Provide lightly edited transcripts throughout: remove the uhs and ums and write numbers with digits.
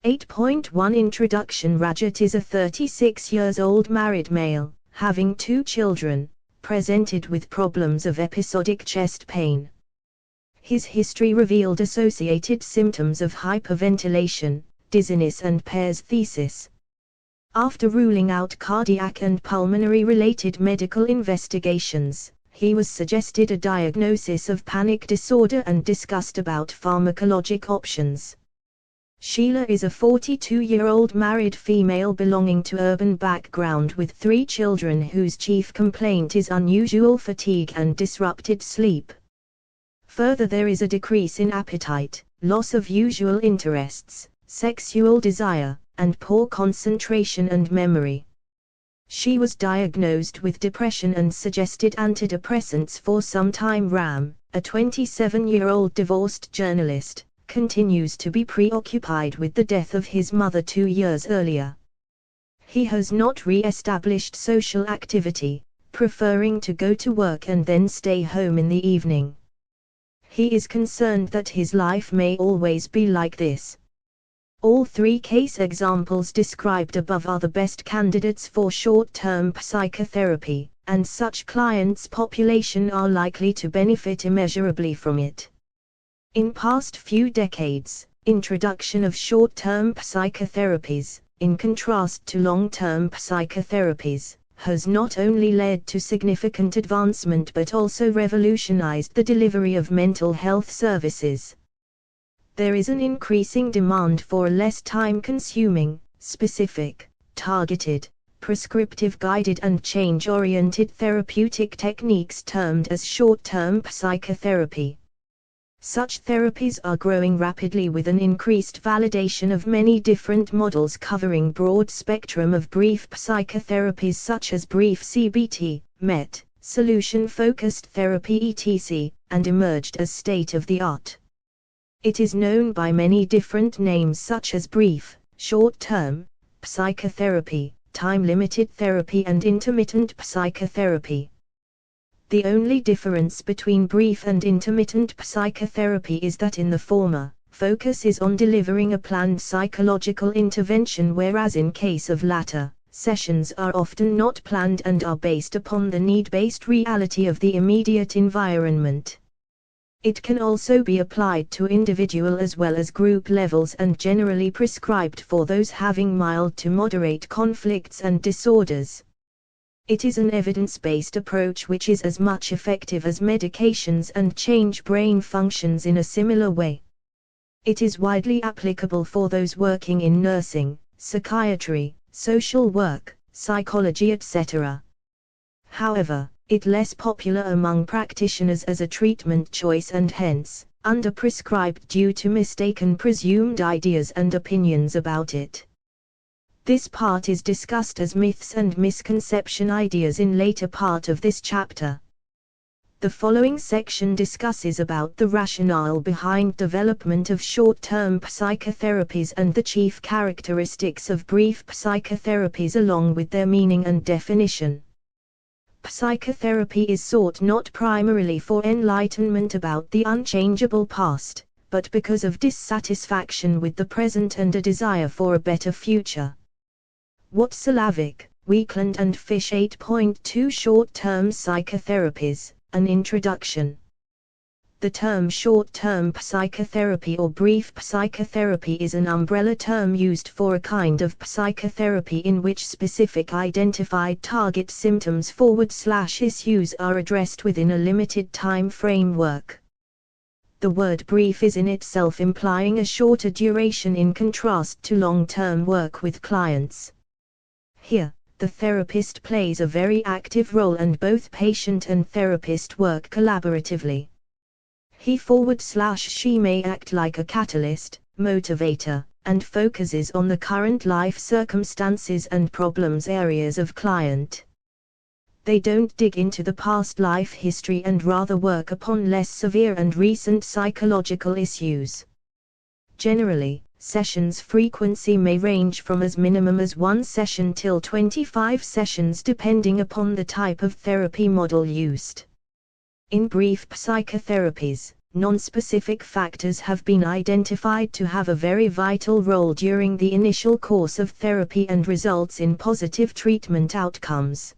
8.1 Introduction. Rajat is a 36-years-old married male, having 2 children, presented with problems of episodic chest pain. His history revealed associated symptoms of hyperventilation, dizziness and paresthesis. After ruling out cardiac and pulmonary-related medical investigations, he was suggested a diagnosis of panic disorder and discussed about pharmacologic options. Sheila is a 42-year-old married female belonging to urban background with 3 children whose chief complaint is unusual fatigue and disrupted sleep. Further, there is a decrease in appetite, loss of usual interests, sexual desire, and poor concentration and memory. She was diagnosed with depression and suggested antidepressants for some time. Ram, a 27-year-old divorced journalist, continues to be preoccupied with the death of his mother 2 years earlier. He has not re-established social activity, preferring to go to work and then stay home in the evening. He is concerned that his life may always be like this. All 3 case examples described above are the best candidates for short-term psychotherapy, and such clients' population are likely to benefit immeasurably from it. In past few decades, introduction of short-term psychotherapies, in contrast to long-term psychotherapies, has not only led to significant advancement but also revolutionized the delivery of mental health services. There is an increasing demand for less time-consuming, specific, targeted, prescriptive guided and change-oriented therapeutic techniques termed as short-term psychotherapy. Such therapies are growing rapidly with an increased validation of many different models covering broad spectrum of brief psychotherapies such as brief CBT, MET, solution-focused therapy etc., and emerged as state-of-the-art. It is known by many different names such as brief, short-term, psychotherapy, time-limited therapy and intermittent psychotherapy. The only difference between brief and intermittent psychotherapy is that in the former, focus is on delivering a planned psychological intervention, whereas in case of latter, sessions are often not planned and are based upon the need-based reality of the immediate environment. It can also be applied to individual as well as group levels and generally prescribed for those having mild to moderate conflicts and disorders. It is an evidence-based approach which is as much effective as medications and change brain functions in a similar way. It is widely applicable for those working in nursing, psychiatry, social work, psychology etc. However, it less popular among practitioners as a treatment choice and hence, under-prescribed due to mistaken presumed ideas and opinions about it. This part is discussed as myths and misconception ideas in later part of this chapter. The following section discusses about the rationale behind development of short-term psychotherapies and the chief characteristics of brief psychotherapies along with their meaning and definition. Psychotherapy is sought not primarily for enlightenment about the unchangeable past, but because of dissatisfaction with the present and a desire for a better future. Watzlawick, Weekland and Fish 8.2 Short-Term Psychotherapies, an Introduction. The term short-term psychotherapy or brief psychotherapy is an umbrella term used for a kind of psychotherapy in which specific identified target symptoms/issues are addressed within a limited time framework. The word brief is in itself implying a shorter duration in contrast to long-term work with clients. Here, the therapist plays a very active role and both patient and therapist work collaboratively. He/she may act like a catalyst, motivator, and focuses on the current life circumstances and problems areas of client. They don't dig into the past life history and rather work upon less severe and recent psychological issues. Generally, sessions frequency may range from as minimum as 1 session till 25 sessions depending upon the type of therapy model used. In brief psychotherapies, Non-specific factors have been identified to have a very vital role during the initial course of therapy and results in positive treatment outcomes.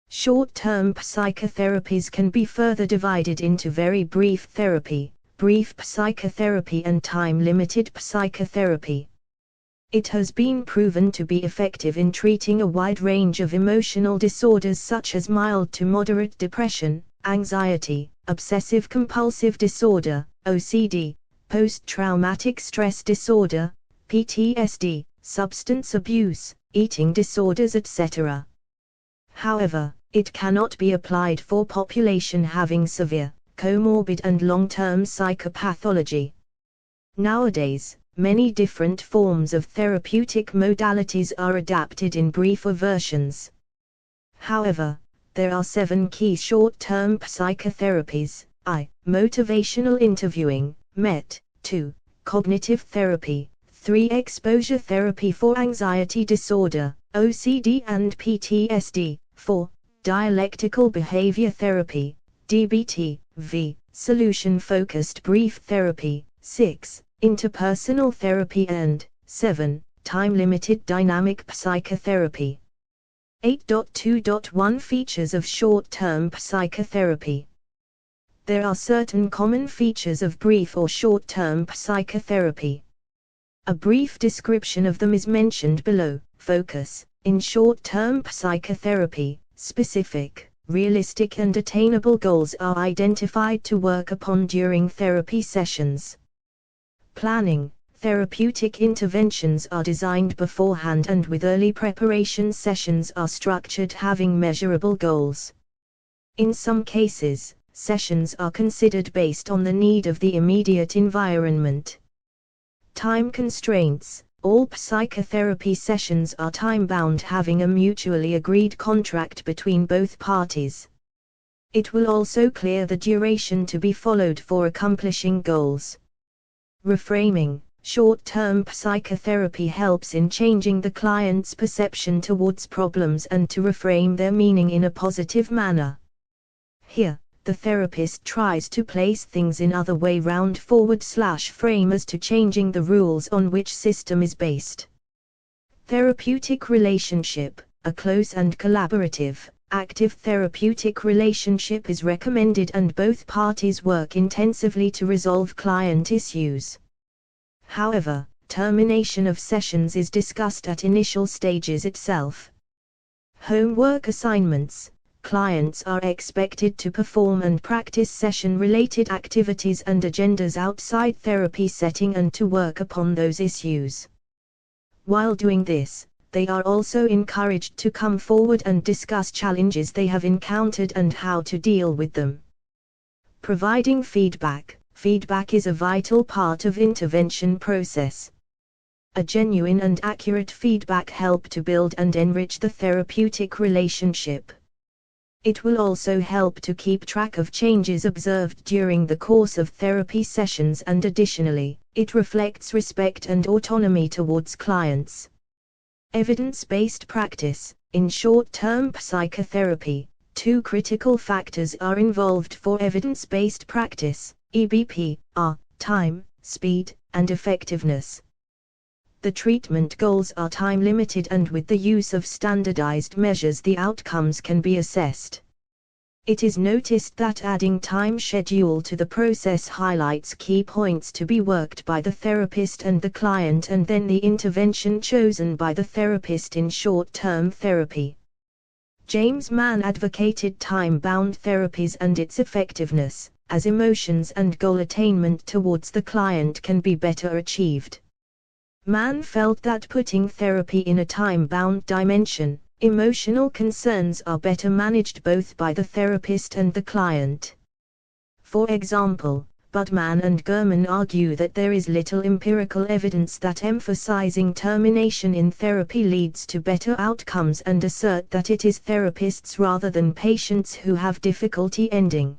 Short-term psychotherapies can be further divided into very brief therapy, brief psychotherapy and time-limited psychotherapy. It has been proven to be effective in treating a wide range of emotional disorders such as mild to moderate depression, anxiety, obsessive-compulsive disorder, OCD, post-traumatic stress disorder, PTSD, substance abuse, eating disorders etc. However, it cannot be applied for population having severe, comorbid and long-term psychopathology. Nowadays, many different forms of therapeutic modalities are adapted in briefer versions. However, there are 7 key short-term psychotherapies: I. Motivational interviewing, MET, 2. Cognitive therapy, 3. Exposure therapy for anxiety disorder, OCD and PTSD, 4. Dialectical behavior therapy, DBT, V. Solution-focused brief therapy, 6. Interpersonal therapy and 7. Time-limited dynamic psychotherapy. 8.2.1 Features of short-term psychotherapy. There are certain common features of brief or short-term psychotherapy. A brief description of them is mentioned below. Focus. In short-term psychotherapy, specific, realistic and attainable goals are identified to work upon during therapy sessions. Planning. Therapeutic interventions are designed beforehand and with early preparation sessions are structured having measurable goals. In some cases, sessions are considered based on the need of the immediate environment. Time constraints. All psychotherapy sessions are time-bound, having a mutually agreed contract between both parties. It will also clear the duration to be followed for accomplishing goals. Reframing. Short-term psychotherapy helps in changing the client's perception towards problems and to reframe their meaning in a positive manner. Here, the therapist tries to place things in other way round /frame as to changing the rules on which system is based. Therapeutic relationship. A close and collaborative, active therapeutic relationship is recommended and both parties work intensively to resolve client issues. However, termination of sessions is discussed at initial stages itself. Homework assignments. Clients are expected to perform and practice session-related activities and agendas outside therapy setting and to work upon those issues. While doing this, they are also encouraged to come forward and discuss challenges they have encountered and how to deal with them. Providing feedback. Feedback is a vital part of intervention process. A genuine and accurate feedback helps to build and enrich the therapeutic relationship. It will also help to keep track of changes observed during the course of therapy sessions and additionally, it reflects respect and autonomy towards clients. Evidence-based practice. In short-term psychotherapy, 2 critical factors are involved for evidence-based practice. EBP, are time, speed, and effectiveness. The treatment goals are time-limited and with the use of standardized measures the outcomes can be assessed. It is noticed that adding time schedule to the process highlights key points to be worked by the therapist and the client and then the intervention chosen by the therapist in short-term therapy. James Mann advocated time-bound therapies and its effectiveness, as emotions and goal attainment towards the client can be better achieved. Mann felt that putting therapy in a time-bound dimension, emotional concerns are better managed both by the therapist and the client. For example, Budman and Gurman argue that there is little empirical evidence that emphasizing termination in therapy leads to better outcomes and assert that it is therapists rather than patients who have difficulty ending.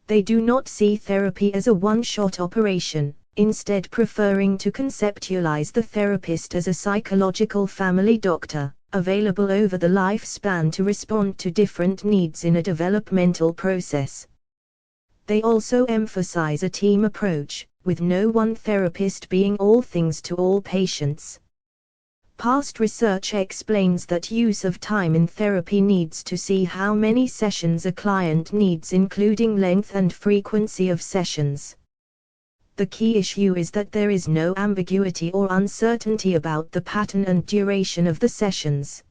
They do not see therapy as a one-shot operation, instead preferring to conceptualize the therapist as a psychological family doctor, available over the lifespan to respond to different needs in a developmental process. They also emphasize a team approach, with no one therapist being all things to all patients. Past research explains that use of time in therapy needs to see how many sessions a client needs, including length and frequency of sessions. The key issue is that there is no ambiguity or uncertainty about the pattern and duration of the sessions.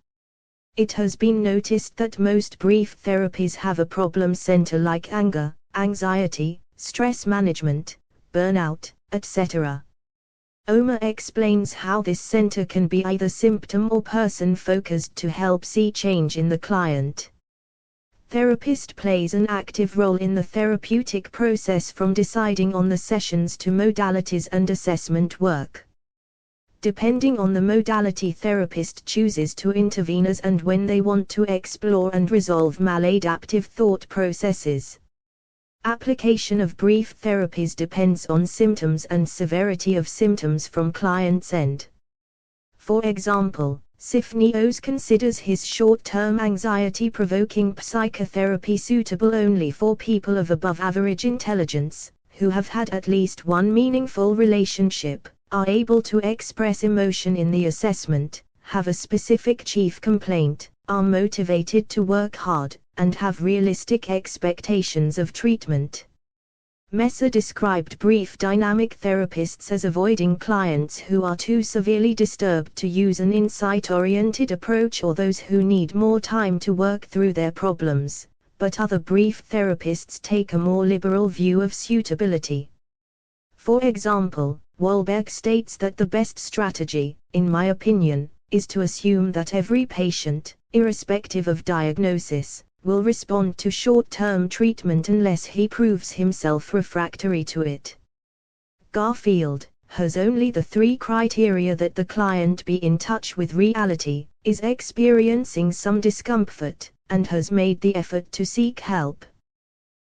It has been noticed that most brief therapies have a problem center like anger, anxiety, stress management, burnout, etc. Omar explains how this center can be either symptom or person focused to help see change in the client. Therapist plays an active role in the therapeutic process, from deciding on the sessions to modalities and assessment work. Depending on the modality, therapist chooses to intervene as and when they want to explore and resolve maladaptive thought processes. Application of brief therapies depends on symptoms and severity of symptoms from client's end. For example, Sifnios considers his short-term anxiety-provoking psychotherapy suitable only for people of above-average intelligence, who have had at least one meaningful relationship, are able to express emotion in the assessment, have a specific chief complaint, are motivated to work hard, and have realistic expectations of treatment. Messer described brief dynamic therapists as avoiding clients who are too severely disturbed to use an insight-oriented approach, or those who need more time to work through their problems, but other brief therapists take a more liberal view of suitability. For example, Wahlberg states that the best strategy, in my opinion, is to assume that every patient, irrespective of diagnosis, will respond to short-term treatment unless he proves himself refractory to it. Garfield has only the three criteria: that the client be in touch with reality, is experiencing some discomfort, and has made the effort to seek help.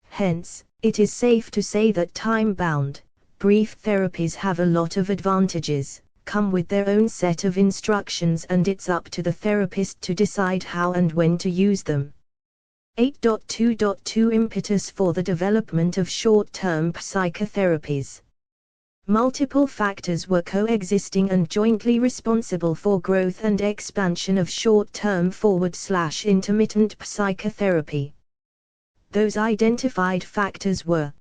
Hence, it is safe to say that time-bound, brief therapies have a lot of advantages, come with their own set of instructions, and it's up to the therapist to decide how and when to use them. 8.2.2 Impetus for the development of short-term psychotherapies. Multiple factors were coexisting and jointly responsible for growth and expansion of short-term / intermittent psychotherapy. Those identified factors were: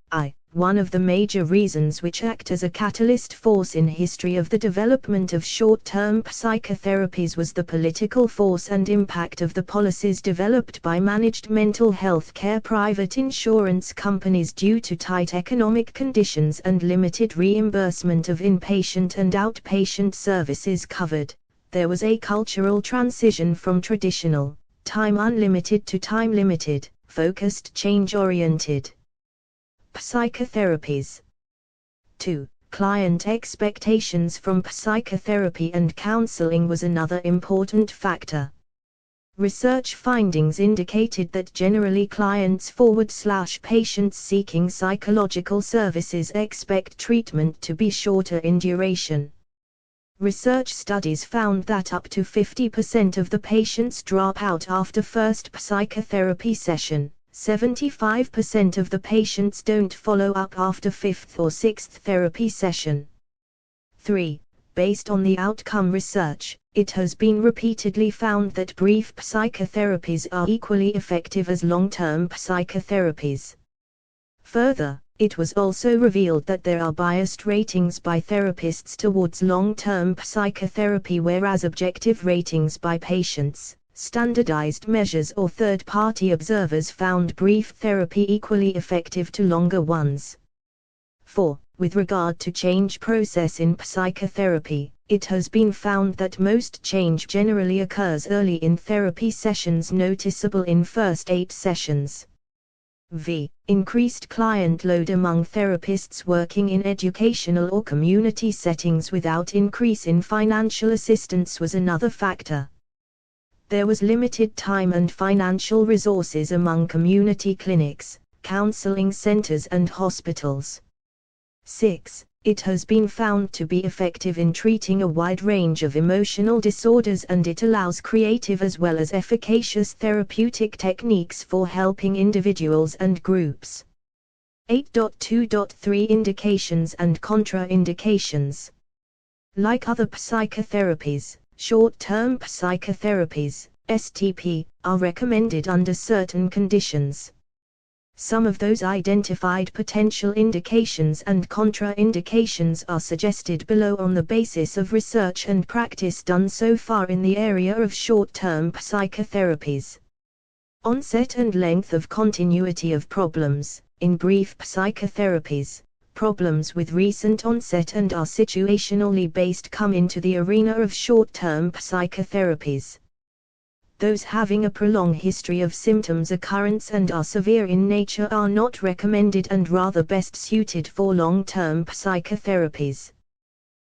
one of the major reasons which act as a catalyst force in history of the development of short-term psychotherapies was the political force and impact of the policies developed by managed mental health care private insurance companies due to tight economic conditions and limited reimbursement of inpatient and outpatient services covered. There was a cultural transition from traditional, time unlimited to time limited, focused, change-oriented psychotherapies. 2. Client expectations from psychotherapy and counseling was another important factor. Research findings indicated that generally clients / patients seeking psychological services expect treatment to be shorter in duration. Research studies found that up to 50% of the patients drop out after first psychotherapy session. 75% of the patients don't follow up after 5th or 6th therapy session. 3. Based on the outcome research, it has been repeatedly found that brief psychotherapies are equally effective as long-term psychotherapies. Further, it was also revealed that there are biased ratings by therapists towards long-term psychotherapy, whereas objective ratings by patients, standardized measures, or third-party observers found brief therapy equally effective to longer ones. 4. With regard to change process in psychotherapy, it has been found that most change generally occurs early in therapy sessions, noticeable in first 8 sessions. Increased client load among therapists working in educational or community settings without increase in financial assistance was another factor. There was limited time and financial resources among community clinics, counseling centers and hospitals. 6. It has been found to be effective in treating a wide range of emotional disorders, and it allows creative as well as efficacious therapeutic techniques for helping individuals and groups. 8.2.3 Indications and contraindications. Like other psychotherapies, short-term psychotherapies, STP, are recommended under certain conditions. Some of those identified potential indications and contraindications are suggested below on the basis of research and practice done so far in the area of short-term psychotherapies. Onset and length of continuity of problems. In brief, psychotherapies, problems with recent onset and are situationally based come into the arena of short-term psychotherapies. Those having a prolonged history of symptoms occurrence and are severe in nature are not recommended and rather best suited for long-term psychotherapies.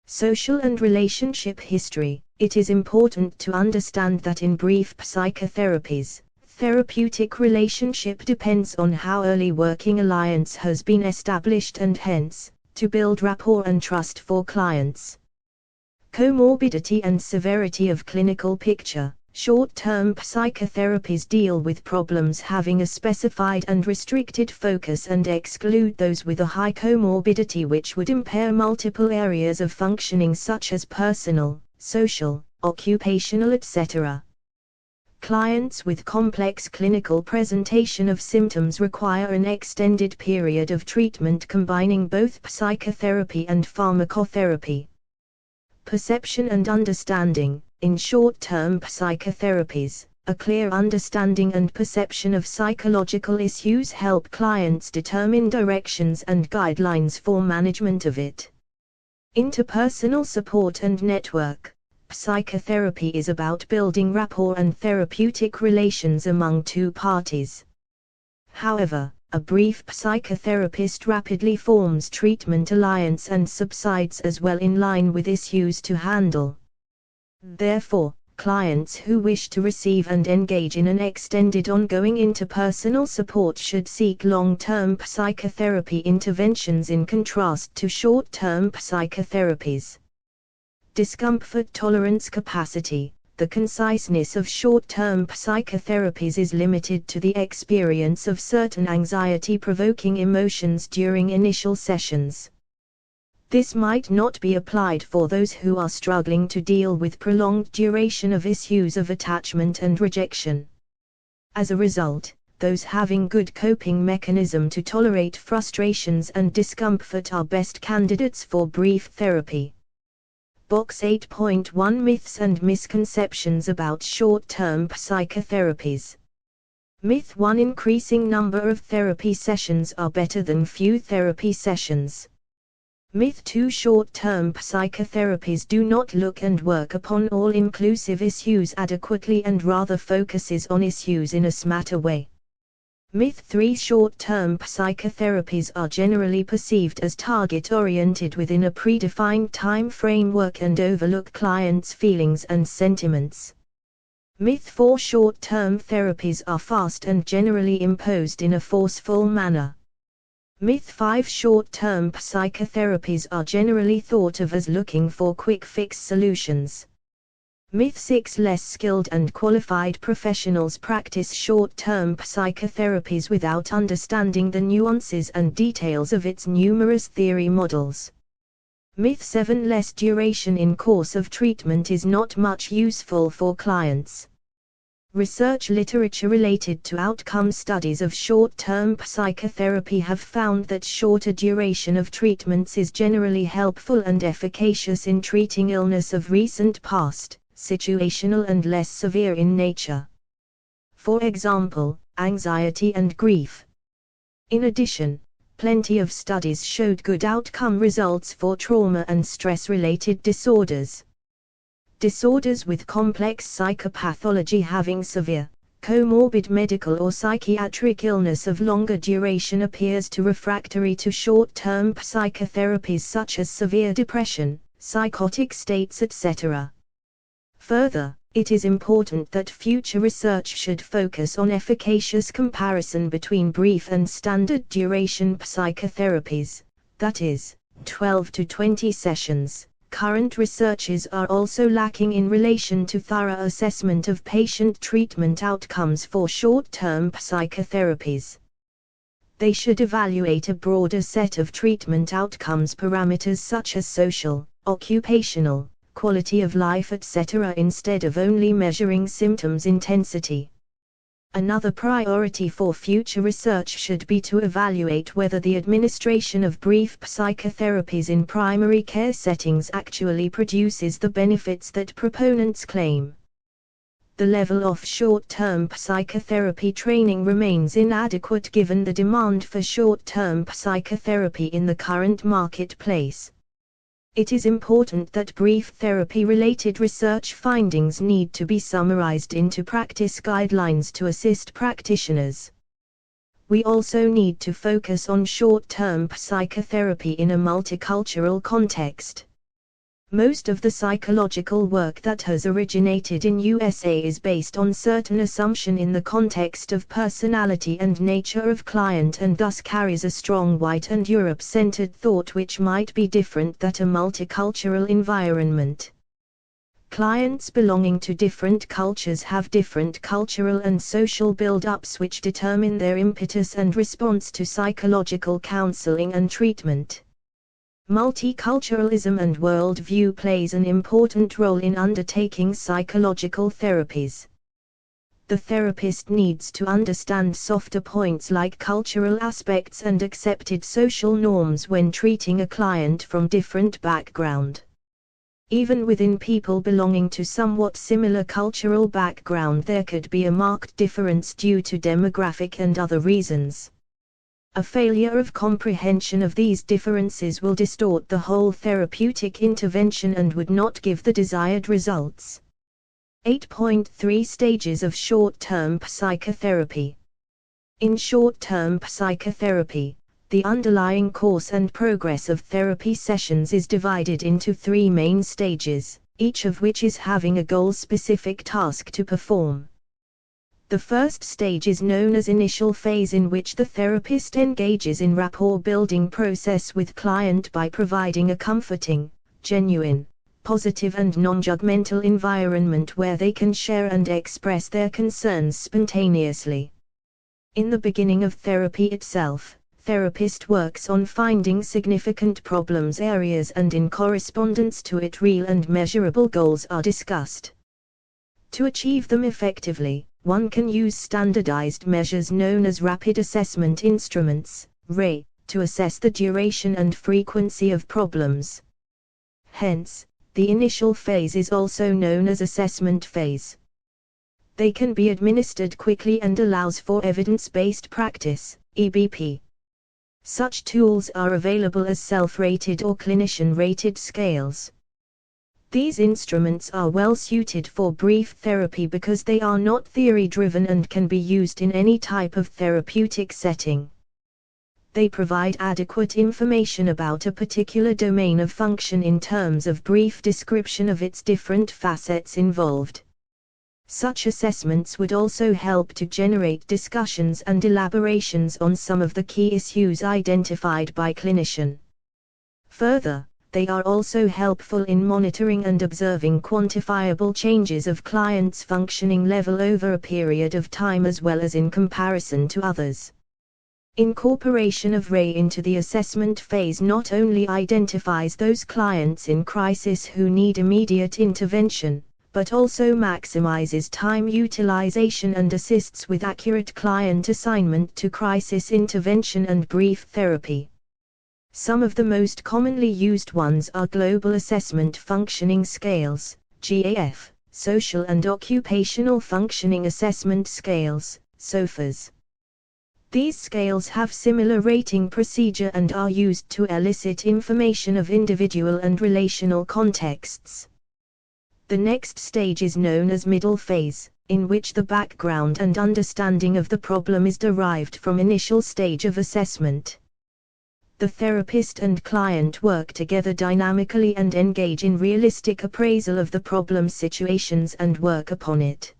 Social and relationship history. It is important to understand that in brief psychotherapies, therapeutic relationship depends on how early working alliance has been established and hence, to build rapport and trust for clients. Comorbidity and severity of clinical picture. Short-term psychotherapies deal with problems having a specified and restricted focus and exclude those with a high comorbidity which would impair multiple areas of functioning such as personal, social, occupational etc. Clients with complex clinical presentation of symptoms require an extended period of treatment combining both psychotherapy and pharmacotherapy. Perception and understanding. In short-term psychotherapies, a clear understanding and perception of psychological issues help clients determine directions and guidelines for management of it. Interpersonal support and network. Psychotherapy is about building rapport and therapeutic relations among two parties. However, a brief psychotherapist rapidly forms treatment alliance and subsides as well in line with issues to handle. Therefore, clients who wish to receive and engage in an extended ongoing interpersonal support should seek long-term psychotherapy interventions in contrast to short-term psychotherapies. Discomfort tolerance capacity. The conciseness of short-term psychotherapies is limited to the experience of certain anxiety-provoking emotions during initial sessions. This might not be applied for those who are struggling to deal with prolonged duration of issues of attachment and rejection. As a result, those having good coping mechanism to tolerate frustrations and discomfort are best candidates for brief therapy. Box 8.1 Myths and misconceptions about short-term psychotherapies. Myth 1: increasing number of therapy sessions are better than few therapy sessions. Myth 2: short-term psychotherapies do not look and work upon all-inclusive issues adequately and rather focuses on issues in a smatter way. Myth 3: short-term psychotherapies are generally perceived as target-oriented within a predefined time framework and overlook clients' feelings and sentiments. Myth 4: short-term therapies are fast and generally imposed in a forceful manner. Myth 5: short-term psychotherapies are generally thought of as looking for quick-fix solutions. Myth 6: less skilled and qualified professionals practice short-term psychotherapies without understanding the nuances and details of its numerous theory models. Myth 7: less duration in course of treatment is not much useful for clients. Research literature related to outcome studies of short-term psychotherapy have found that shorter duration of treatments is generally helpful and efficacious in treating illness of recent past, situational and less severe in nature. For example, anxiety and grief. In addition, plenty of studies showed good outcome results for trauma and stress-related disorders. Disorders with complex psychopathology having severe, comorbid medical or psychiatric illness of longer duration appears to refractory to short-term psychotherapies such as severe depression, psychotic states etc. Further, it is important that future research should focus on efficacious comparison between brief and standard duration psychotherapies, that is, 12 to 20 sessions. Current researches are also lacking in relation to thorough assessment of patient treatment outcomes for short-term psychotherapies. They should evaluate a broader set of treatment outcomes parameters such as social, occupational, quality of life, etc., instead of only measuring symptoms intensity. Another priority for future research should be to evaluate whether the administration of brief psychotherapies in primary care settings actually produces the benefits that proponents claim. The level of short-term psychotherapy training remains inadequate given the demand for short-term psychotherapy in the current marketplace. It is important that brief therapy-related research findings need to be summarized into practice guidelines to assist practitioners. We also need to focus on short-term psychotherapy in a multicultural context. Most of the psychological work that has originated in USA is based on certain assumption in the context of personality and nature of client, and thus carries a strong white and Europe-centered thought which might be different than a multicultural environment. Clients belonging to different cultures have different cultural and social build-ups which determine their impetus and response to psychological counseling and treatment. Multiculturalism and worldview plays an important role in undertaking psychological therapies. The therapist needs to understand softer points like cultural aspects and accepted social norms when treating a client from different background. Even within people belonging to somewhat similar cultural background, there could be a marked difference due to demographic and other reasons. A failure of comprehension of these differences will distort the whole therapeutic intervention and would not give the desired results. 8.3 Stages of short-term psychotherapy. In short-term psychotherapy, the underlying course and progress of therapy sessions is divided into 3 main stages, each of which is having a goal-specific task to perform. The first stage is known as initial phase, in which the therapist engages in rapport-building process with client by providing a comforting, genuine, positive and non-judgmental environment where they can share and express their concerns spontaneously. In the beginning of therapy itself, therapist works on finding significant problems areas, and in correspondence to it real and measurable goals are discussed. To achieve them effectively, one can use standardized measures known as rapid assessment instruments, RAI, to assess the duration and frequency of problems. Hence, the initial phase is also known as assessment phase. They can be administered quickly and allows for evidence-based practice, EBP. Such tools are available as self-rated or clinician-rated scales. These instruments are well suited for brief therapy because they are not theory-driven and can be used in any type of therapeutic setting. They provide adequate information about a particular domain of function in terms of brief description of its different facets involved. Such assessments would also help to generate discussions and elaborations on some of the key issues identified by clinician. Further, they are also helpful in monitoring and observing quantifiable changes of clients' functioning level over a period of time as well as in comparison to others. Incorporation of RAI into the assessment phase not only identifies those clients in crisis who need immediate intervention, but also maximizes time utilization and assists with accurate client assignment to crisis intervention and brief therapy. Some of the most commonly used ones are Global Assessment Functioning Scales, GAF, Social and Occupational Functioning Assessment Scales, SOFAs. These scales have similar rating procedure and are used to elicit information of individual and relational contexts. The next stage is known as middle phase, in which the background and understanding of the problem is derived from initial stage of assessment. The therapist and client work together dynamically and engage in realistic appraisal of the problem situations and work upon it.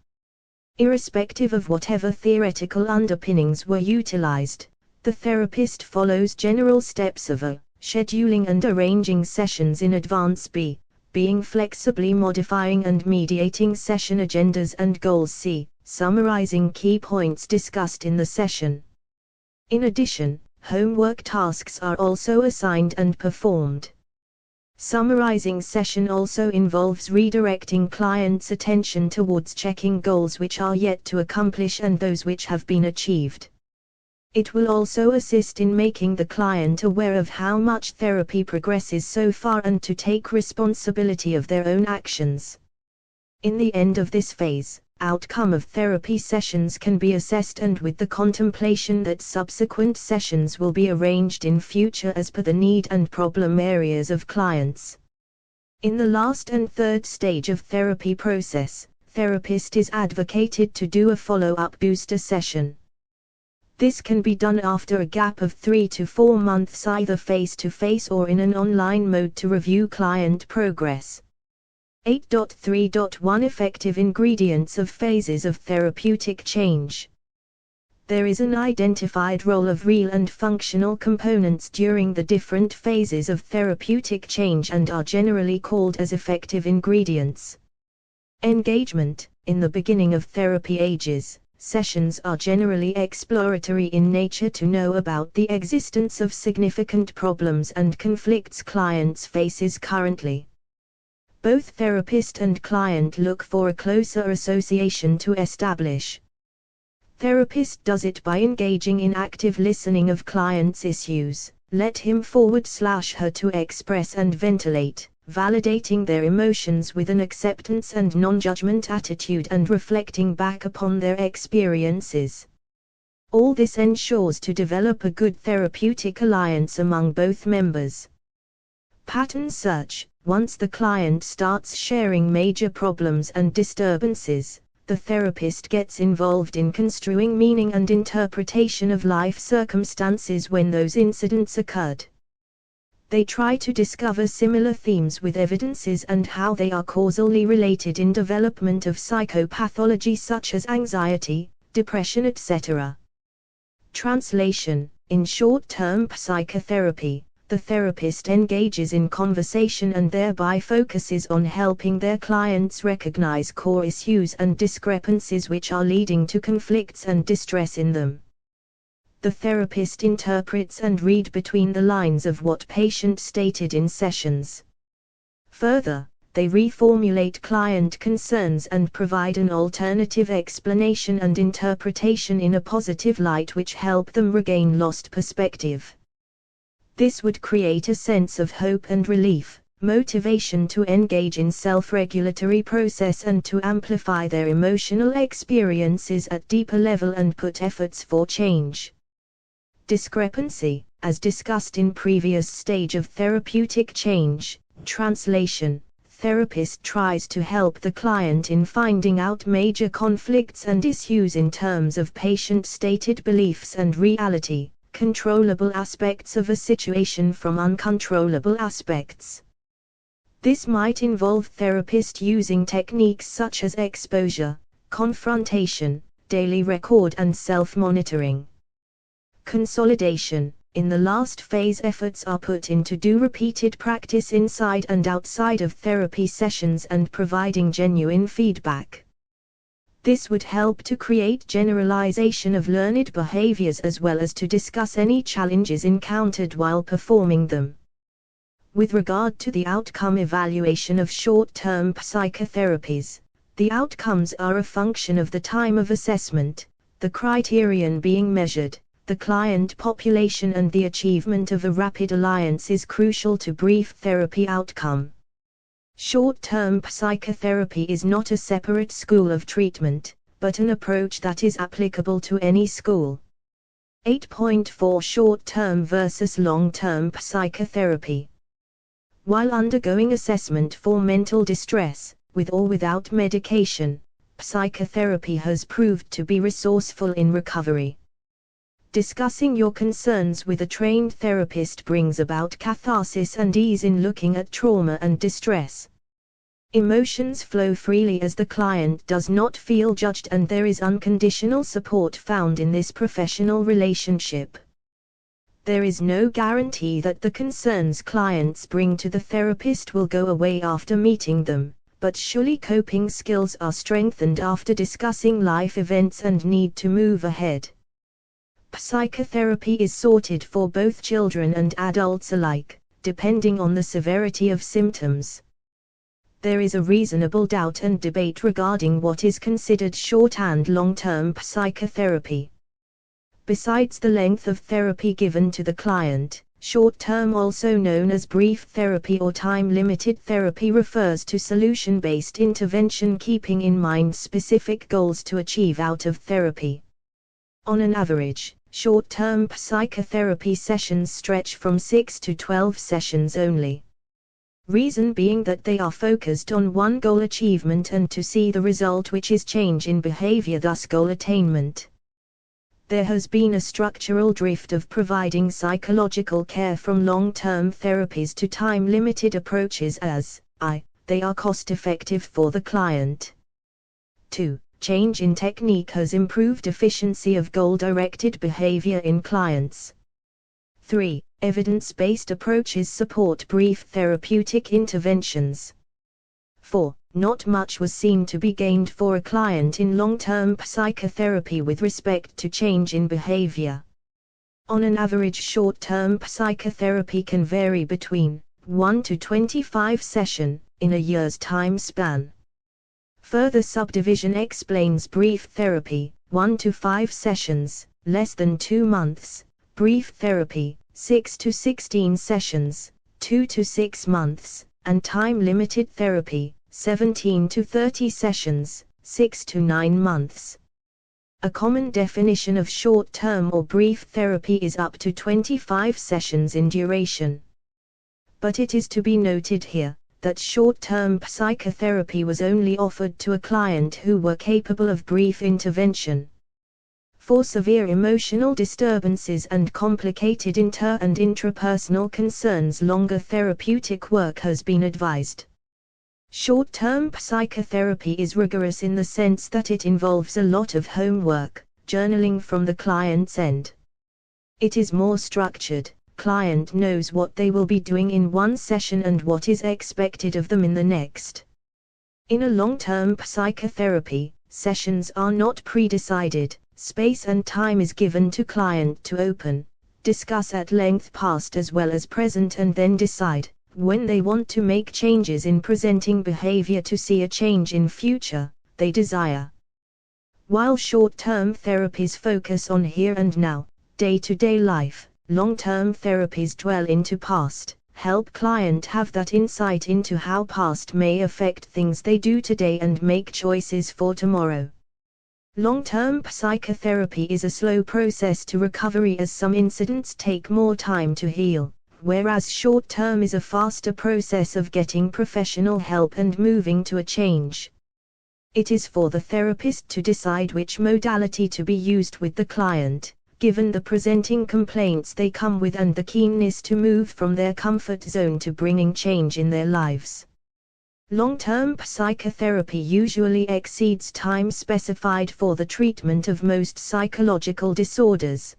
Irrespective of whatever theoretical underpinnings were utilized, the therapist follows general steps of A, scheduling and arranging sessions in advance, B, being flexibly modifying and mediating session agendas and goals, C, summarizing key points discussed in the session. In addition, homework tasks are also assigned and performed. Summarizing session also involves redirecting clients' attention towards checking goals which are yet to accomplish and those which have been achieved. It will also assist in making the client aware of how much therapy progresses so far and to take responsibility of their own actions. In the end of this phase, outcome of therapy sessions can be assessed, and with the contemplation that subsequent sessions will be arranged in future as per the need and problem areas of clients. In the last and third stage of therapy process, therapist is advocated to do a follow-up booster session. This can be done after a gap of 3 to 4 months, either face-to-face or in an online mode, to review client progress. 8.3.1 Effective ingredients of phases of therapeutic change. There is an identified role of real and functional components during the different phases of therapeutic change and are generally called as effective ingredients. Engagement. In the beginning of therapy ages, sessions are generally exploratory in nature to know about the existence of significant problems and conflicts clients faces currently. Both therapist and client look for a closer association to establish. Therapist does it by engaging in active listening of client's issues, let him /her to express and ventilate, validating their emotions with an acceptance and non-judgment attitude and reflecting back upon their experiences. All this ensures to develop a good therapeutic alliance among both members. Pattern search. Once the client starts sharing major problems and disturbances, the therapist gets involved in construing meaning and interpretation of life circumstances when those incidents occurred. They try to discover similar themes with evidences and how they are causally related in development of psychopathology such as anxiety, depression, etc. Translation. In short-term psychotherapy, the therapist engages in conversation and thereby focuses on helping their clients recognize core issues and discrepancies which are leading to conflicts and distress in them. The therapist interprets and reads between the lines of what patient stated in sessions. Further, they reformulate client concerns and provide an alternative explanation and interpretation in a positive light which help them regain lost perspective. This would create a sense of hope and relief, motivation to engage in self-regulatory process and to amplify their emotional experiences at deeper level and put efforts for change. Discrepancy. As discussed in previous stage of therapeutic change, translation, therapist tries to help the client in finding out major conflicts and issues in terms of patient-stated beliefs and reality, controllable aspects of a situation from uncontrollable aspects. This might involve therapist using techniques such as exposure, confrontation, daily record and self-monitoring. Consolidation. In the last phase, efforts are put into do repeated practice inside and outside of therapy sessions and providing genuine feedback. This would help to create generalization of learned behaviors as well as to discuss any challenges encountered while performing them. With regard to the outcome evaluation of short-term psychotherapies, the outcomes are a function of the time of assessment, the criterion being measured, the client population, and the achievement of a rapid alliance is crucial to brief therapy outcome. Short-term psychotherapy is not a separate school of treatment, but an approach that is applicable to any school. 8.4 Short-term versus long-term psychotherapy. While undergoing assessment for mental distress, with or without medication, psychotherapy has proved to be resourceful in recovery. Discussing your concerns with a trained therapist brings about catharsis and ease in looking at trauma and distress. Emotions flow freely as the client does not feel judged, and there is unconditional support found in this professional relationship. There is no guarantee that the concerns clients bring to the therapist will go away after meeting them, but surely coping skills are strengthened after discussing life events and need to move ahead. psychotherapy is sorted for both children and adults alike, depending on the severity of symptoms. There is a reasonable doubt and debate regarding what is considered short and long-term psychotherapy. Besides the length of therapy given to the client, short-term, also known as brief therapy or time-limited therapy, refers to solution-based intervention keeping in mind specific goals to achieve out of therapy. On an average, short-term psychotherapy sessions stretch from 6 to 12 sessions only. Reason being that they are focused on one goal achievement and to see the result, which is change in behavior, thus goal attainment. There has been a structural drift of providing psychological care from long-term therapies to time-limited approaches as they are cost-effective for the client. 2. Change in technique has improved efficiency of goal-directed behavior in clients. 3. Evidence-based approaches support brief therapeutic interventions. 4. Not much was seen to be gained for a client in long-term psychotherapy with respect to change in behavior. On an average, short-term psychotherapy can vary between 1 to 25 sessions in a year's time span. Further subdivision explains brief therapy, 1 to 5 sessions, less than 2 months, brief therapy, 6 to 16 sessions, 2 to 6 months, and time-limited therapy, 17 to 30 sessions, 6 to 9 months. A common definition of short-term or brief therapy is up to 25 sessions in duration. But it is to be noted here that short-term psychotherapy was only offered to a client who were capable of brief intervention. For severe emotional disturbances and complicated inter- and intrapersonal concerns, longer therapeutic work has been advised. Short-term psychotherapy is rigorous in the sense that it involves a lot of homework, journaling from the client's end. It is more structured. Client knows what they will be doing in one session and what is expected of them in the next. In a long-term psychotherapy, sessions are not pre-decided. Space and time is given to client to open, discuss at length past as well as present, and then decide when they want to make changes in presenting behavior to see a change in future they desire. While short-term therapies focus on here and now, day-to-day life, long-term therapies dwell into past, help client have that insight into how past may affect things they do today and make choices for tomorrow. Long-term psychotherapy is a slow process to recovery as some incidents take more time to heal, whereas short-term is a faster process of getting professional help and moving to a change. It is for the therapist to decide which modality to be used with the client, given the presenting complaints they come with and the keenness to move from their comfort zone to bringing change in their lives. Long-term psychotherapy usually exceeds time specified for the treatment of most psychological disorders.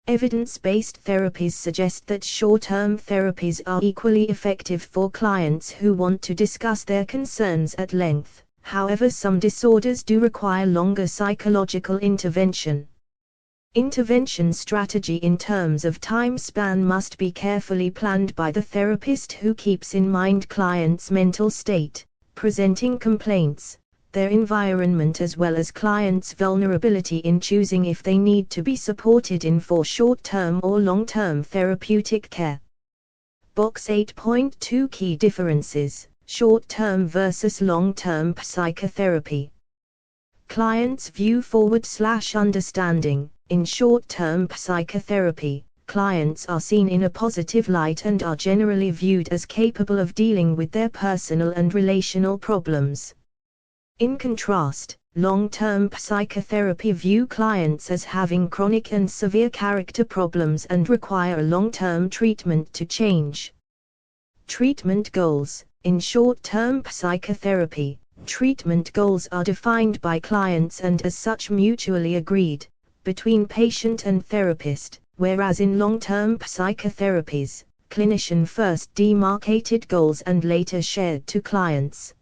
Evidence-based therapies suggest that short-term therapies are equally effective for clients who want to discuss their concerns at length. However, some disorders do require longer psychological intervention. Intervention strategy in terms of time span must be carefully planned by the therapist, who keeps in mind client's mental state, presenting complaints, their environment, as well as client's vulnerability in choosing if they need to be supported in for short-term or long-term therapeutic care. Box 8.2 Key differences: short-term versus long-term psychotherapy. Client's view /understanding. In short-term psychotherapy, clients are seen in a positive light and are generally viewed as capable of dealing with their personal and relational problems. In contrast, long-term psychotherapy view clients as having chronic and severe character problems and require a long-term treatment to change. Treatment goals. In short-term psychotherapy, treatment goals are defined by clients and as such mutually agreed between patient and therapist, whereas in long-term psychotherapies, clinician first demarcated goals and later shared to clients.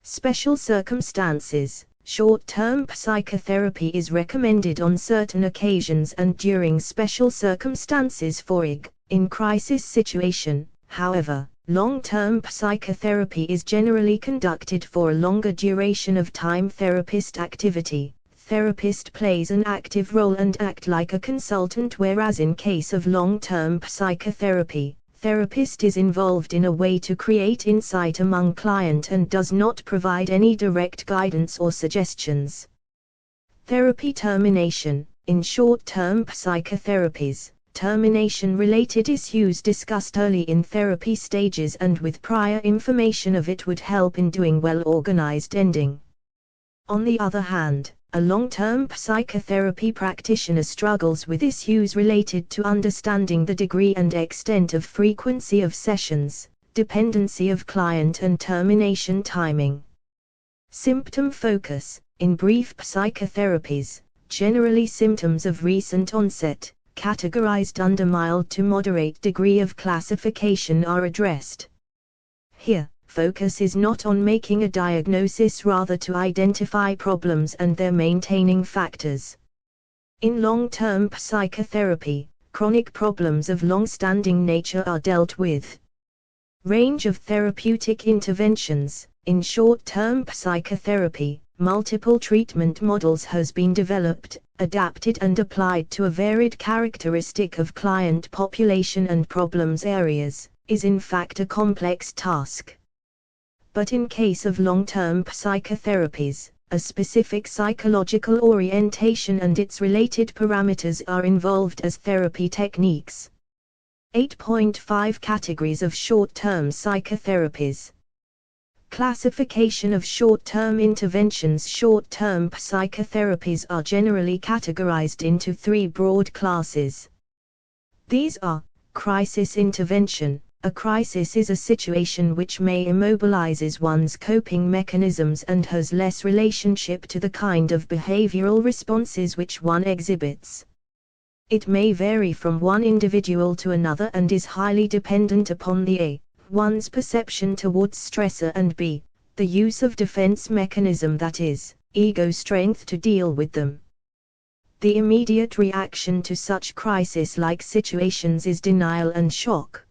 Special circumstances. Short-term psychotherapy is recommended on certain occasions and during special circumstances for IG. In crisis situation, however, long-term psychotherapy is generally conducted for a longer duration of time. Therapist activity. Therapist plays an active role and act like a consultant, whereas in case of long-term psychotherapy, therapist is involved in a way to create insight among client and does not provide any direct guidance or suggestions. Therapy termination. In short-term psychotherapies, termination-related issues discussed early in therapy stages and with prior information of it would help in doing well-organized ending. On the other hand, a long-term psychotherapy practitioner struggles with issues related to understanding the degree and extent of frequency of sessions, dependency of client and termination timing. Symptom focus. In brief psychotherapies, generally symptoms of recent onset, categorized under mild to moderate degree of classification, are addressed. Here, focus is not on making a diagnosis, rather to identify problems and their maintaining factors. In long-term psychotherapy, chronic problems of long-standing nature are dealt with. Range of therapeutic interventions. In short-term psychotherapy, multiple treatment models has been developed, adapted and applied to a varied characteristic of client population and problems areas, is in fact a complex task. But in case of long-term psychotherapies, a specific psychological orientation and its related parameters are involved as therapy techniques. 8.5 Categories of short-term psychotherapies. Classification of short-term interventions. Short-term psychotherapies are generally categorized into three broad classes. These are: crisis intervention. A crisis is a situation which may immobilizes one's coping mechanisms and has less relationship to the kind of behavioral responses which one exhibits. It may vary from one individual to another and is highly dependent upon the A. one's perception towards stressor, and B. the use of defense mechanism, that is, ego strength, to deal with them. The immediate reaction to such crisis-like situations is denial and shock.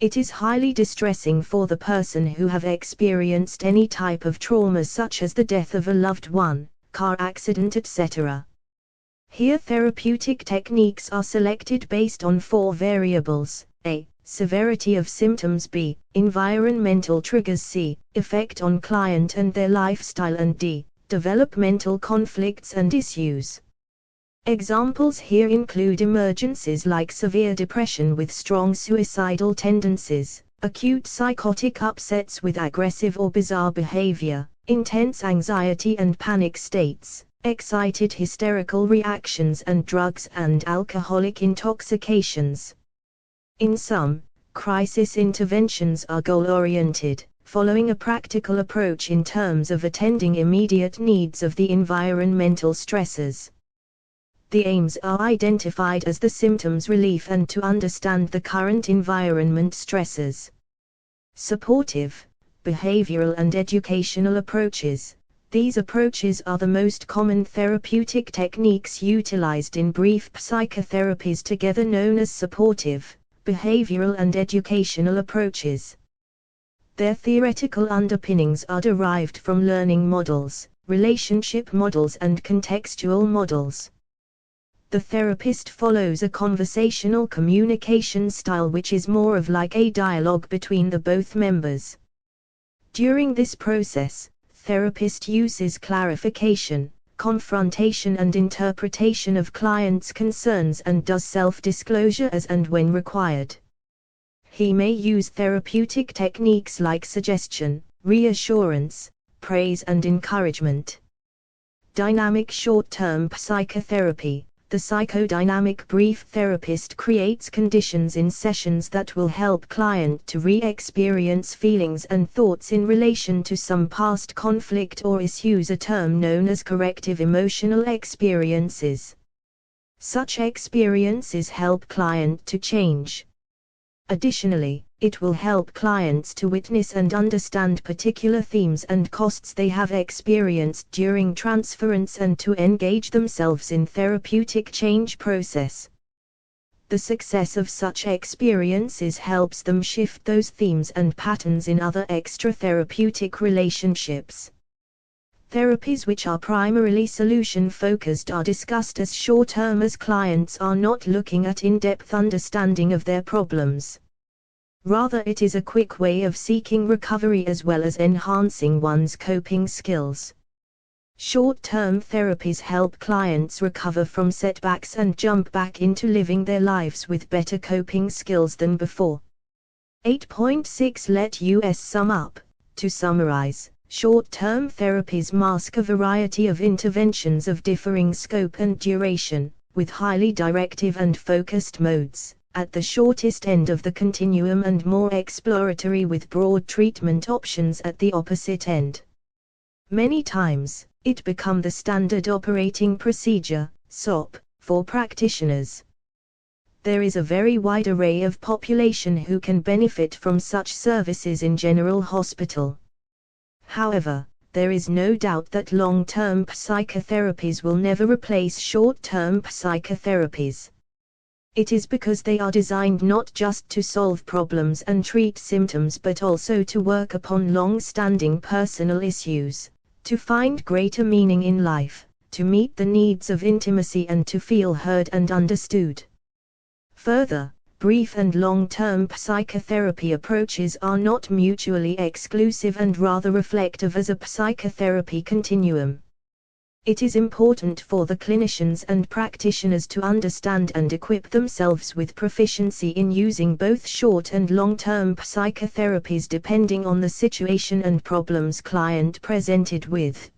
It is highly distressing for the person who have experienced any type of trauma, such as the death of a loved one, car accident, etc. Here therapeutic techniques are selected based on four variables: A. severity of symptoms, B. environmental triggers, C. effect on client and their lifestyle, and D. developmental conflicts and issues. Examples here include emergencies like severe depression with strong suicidal tendencies, acute psychotic upsets with aggressive or bizarre behavior, intense anxiety and panic states, excited hysterical reactions, and drugs and alcoholic intoxications. In sum, crisis interventions are goal-oriented, following a practical approach in terms of attending immediate needs of the environmental stressors. The aims are identified as the symptoms relief and to understand the current environment stressors. Supportive, behavioral and educational approaches. These approaches are the most common therapeutic techniques utilized in brief psychotherapies, together known as supportive, behavioral and educational approaches. Their theoretical underpinnings are derived from learning models, relationship models and contextual models. The therapist follows a conversational communication style which is more of like a dialogue between the both members. During this process, therapist uses clarification, confrontation and interpretation of clients' concerns and does self-disclosure as and when required. He may use therapeutic techniques like suggestion, reassurance, praise and encouragement. Dynamic short-term psychotherapy. The psychodynamic brief therapist creates conditions in sessions that will help client to re-experience feelings and thoughts in relation to some past conflict or issues, a term known as corrective emotional experiences. Such experiences help client to change. Additionally, It will help clients to witness and understand particular themes and costs they have experienced during transference and to engage themselves in therapeutic change process. The success of such experiences helps them shift those themes and patterns in other extra-therapeutic relationships. Therapies which are primarily solution-focused are discussed as short-term, as clients are not looking at in-depth understanding of their problems. Rather, it is a quick way of seeking recovery as well as enhancing one's coping skills. Short-term therapies help clients recover from setbacks and jump back into living their lives with better coping skills than before. 8.6 Let us sum up. To summarize, short-term therapies mask a variety of interventions of differing scope and duration, with highly directive and focused modes at the shortest end of the continuum and more exploratory with broad treatment options at the opposite end. Many times, it become the standard operating procedure, SOP, for practitioners. There is a very wide array of population who can benefit from such services in general hospital. However, there is no doubt that long-term psychotherapies will never replace short-term psychotherapies. It is because they are designed not just to solve problems and treat symptoms but also to work upon long-standing personal issues, to find greater meaning in life, to meet the needs of intimacy and to feel heard and understood. Further, brief and long-term psychotherapy approaches are not mutually exclusive and rather reflective as a psychotherapy continuum. It is important for the clinicians and practitioners to understand and equip themselves with proficiency in using both short and long-term psychotherapies depending on the situation and problems client presented with.